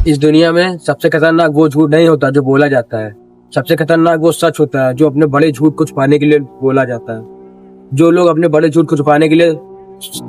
इस दुनिया में सबसे खतरनाक वो झूठ नहीं होता जो बोला जाता है, सबसे खतरनाक वो सच होता है जो अपने बड़े झूठ को छुपाने के लिए बोला जाता है। जो लोग अपने बड़े झूठ को छुपाने के लिए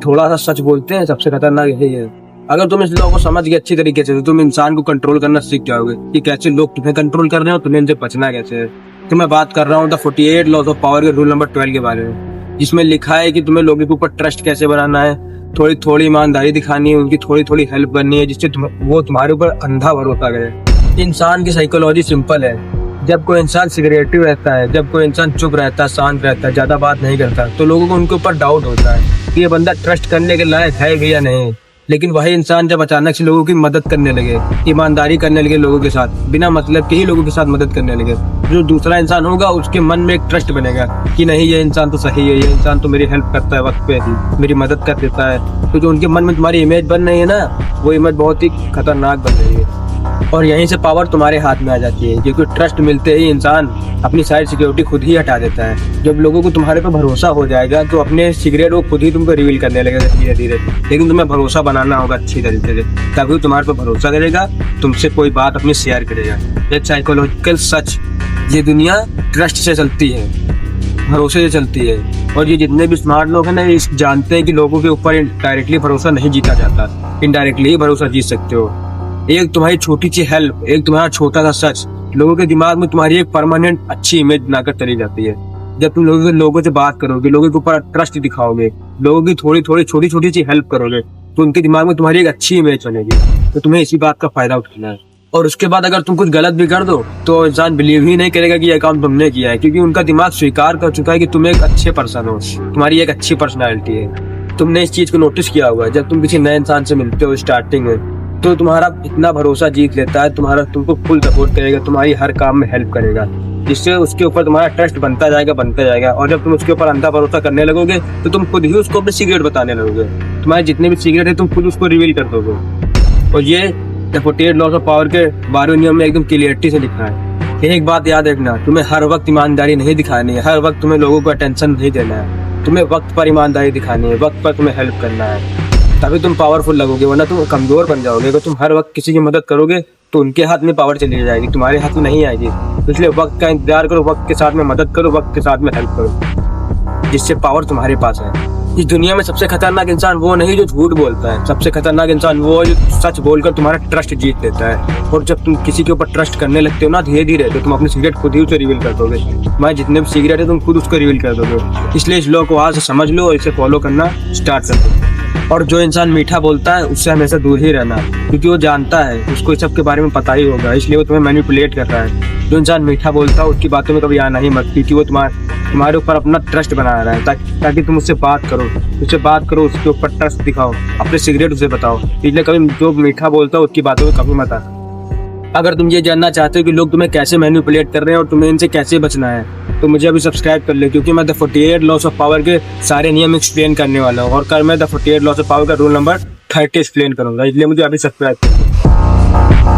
थोड़ा सा सच बोलते हैं, सबसे खतरनाक यही है। अगर तुम इस लोगों को समझ गए अच्छी तरीके से तो तुम इंसान को कंट्रोल करना सीख जाओगे कि कैसे लोग तुम्हें कंट्रोल कर रहे हो, तुम्हें इनसे बचना कैसे है। तो मैं बात कर रहा हूँ द 48 लॉज ऑफ पावर के रूल नंबर 12 के बारे में, जिसमें लिखा है कि तुम्हें लोगों के ऊपर ट्रस्ट कैसे बनाना है, थोड़ी थोड़ी ईमानदारी दिखानी है, उनकी थोड़ी थोड़ी हेल्प करनी है, जिससे वो तुम्हारे ऊपर अंधा भरोसा करे। इंसान की साइकोलॉजी सिंपल है। जब कोई इंसान सिगरेटिव रहता है, जब कोई इंसान चुप रहता है, शांत रहता है, ज्यादा बात नहीं करता, तो लोगों को उनके ऊपर डाउट होता है कि ये बंदा ट्रस्ट करने के लायक है भी या नहीं। लेकिन वही इंसान जब अचानक से लोगों की मदद करने लगे, ईमानदारी करने लगे, लोगों के साथ बिना मतलब के ही लोगों के साथ मदद करने लगे, जो दूसरा इंसान होगा उसके मन में एक ट्रस्ट बनेगा कि नहीं ये इंसान तो सही है, ये इंसान तो मेरी हेल्प करता है, वक्त पे मेरी मदद कर देता है। तो जो उनके मन में तुम्हारी इमेज बन रही है ना, वो इमेज बहुत ही खतरनाक बन रही है। और यहीं से पावर तुम्हारे हाथ में आ जाती है, क्योंकि ट्रस्ट मिलते ही इंसान अपनी सारी सिक्योरिटी खुद ही हटा देता है। जब लोगों को तुम्हारे पे भरोसा हो जाएगा तो अपने सीक्रेट वो खुद ही तुमको रिवील करने लगेगा धीरे धीरे। लेकिन तुम्हें भरोसा बनाना होगा अच्छी तरीके से, तभी तुम्हारे पे भरोसा करेगा, तुमसे कोई बात अपनी शेयर करेगा। एक साइकोलॉजिकल सच, ये दुनिया ट्रस्ट से चलती है, भरोसे से चलती है। और ये जितने भी स्मार्ट लोग हैं ना, ये जानते हैं कि लोगों के ऊपर डायरेक्टली भरोसा नहीं जीता जाता, इनडायरेक्टली ही भरोसा जीत सकते हो। एक तुम्हारी छोटी सी हेल्प, एक तुम्हारा छोटा सा सच लोगों के दिमाग में तुम्हारी एक परमानेंट अच्छी इमेज बनाकर चली जाती है। जब तुम लोगों से बात करोगे, लोगों के ऊपर ट्रस्ट दिखाओगे, लोगों की थोड़ी थोड़ी छोटी छोटी सी हेल्प करोगे, तो उनके दिमाग में तुम्हारी एक अच्छी इमेज बनेगी। तो तुम्हें इसी बात का फायदा उठाना है। और उसके बाद अगर तुम कुछ गलत भी कर दो तो इंसान बिलीव ही नहीं करेगा कि ये काम तुमने किया है, क्योंकि उनका दिमाग स्वीकार कर चुका है कि तुम एक अच्छे पर्सन हो, तुम्हारी एक अच्छी पर्सनैलिटी है। तुमने इस चीज को नोटिस किया होगा, जब तुम किसी नए इंसान से मिलते हो स्टार्टिंग में, तो तुम्हारा इतना भरोसा जीत लेता है, तुमको फुल सपोर्ट करेगा, तुम्हारी हर काम में हेल्प करेगा, जिससे उसके ऊपर तुम्हारा ट्रस्ट बनता जाएगा। और जब तुम उसके ऊपर अंधा भरोसा करने लगोगे तो तुम खुद ही उसको अपने सीक्रेट बताने लगोगे। तुम्हारे जितने भी सीक्रेट है तुम खुद उसको रिवील कर दोगे। और ये द 48 लॉज ऑफ पावर के 12वें नियम में एकदम क्लियरिटी से लिखा है। एक बात याद रखना, तुम्हें हर वक्त ईमानदारी नहीं दिखानी है, हर वक्त तुम्हें लोगों को अटेंशन नहीं देना है, तुम्हें वक्त पर ईमानदारी दिखानी है, वक्त पर तुम्हें हेल्प करना है, तभी तुम पावरफुल लगोगे, वरना तुम कमजोर बन जाओगे। अगर तुम हर वक्त किसी की मदद करोगे तो उनके हाथ में पावर चली जाएगी, तुम्हारे हाथ में नहीं आएगी। इसलिए वक्त का इंतजार करो, वक्त के साथ में मदद करो, वक्त के साथ में हेल्प करो, जिससे पावर तुम्हारे पास है। इस दुनिया में सबसे खतरनाक इंसान वो नहीं जो झूठ बोलता है, सबसे खतरनाक इंसान वो है जो सच बोलकर तुम्हारा ट्रस्ट जीत लेता है। और जब तुम किसी के ऊपर ट्रस्ट करने लगते हो ना धीरे धीरे, तो तुम अपने सीक्रेट खुद ही उसे रिवील कर दोगे। तुम्हारे जितने भी सीक्रेट है तुम खुद उसको रिवील कर दोगे। इसलिए इस लॉ को आज से समझ लो और इसे फॉलो करना स्टार्ट कर दो। और जो इंसान मीठा बोलता है उससे हमेशा दूर ही रहना, क्योंकि वो जानता है उसको इस सब के बारे में पता ही होगा, इसलिए वो तुम्हें मैनिपुलेट कर रहा है। जो इंसान मीठा बोलता है उसकी बातों में कभी आना ही मत, क्योंकि वो तुम्हारे ऊपर अपना ट्रस्ट बना रहा है, ताकि तुम उससे बात करो, उसके ऊपर ट्रस्ट दिखाओ, अपने सीक्रेट उसे बताओ। इसलिए कभी जो मीठा बोलता है उसकी बातों में कभी मत आ। अगर तुम ये जानना चाहते हो कि लोग तुम्हें कैसे मैनिपुलेट कर रहे हैं और तुम्हें इनसे कैसे बचना है, तो मुझे अभी सब्सक्राइब कर ले, क्योंकि मैं द 48 लॉस ऑफ पावर के सारे नियम एक्सप्लेन करने वाला हूँ। और कल मैं द 48 लॉस ऑफ पावर का रूल नंबर 30 एक्सप्लेन करूंगा, इसलिए मुझे अभी सब्सक्राइब कर लो।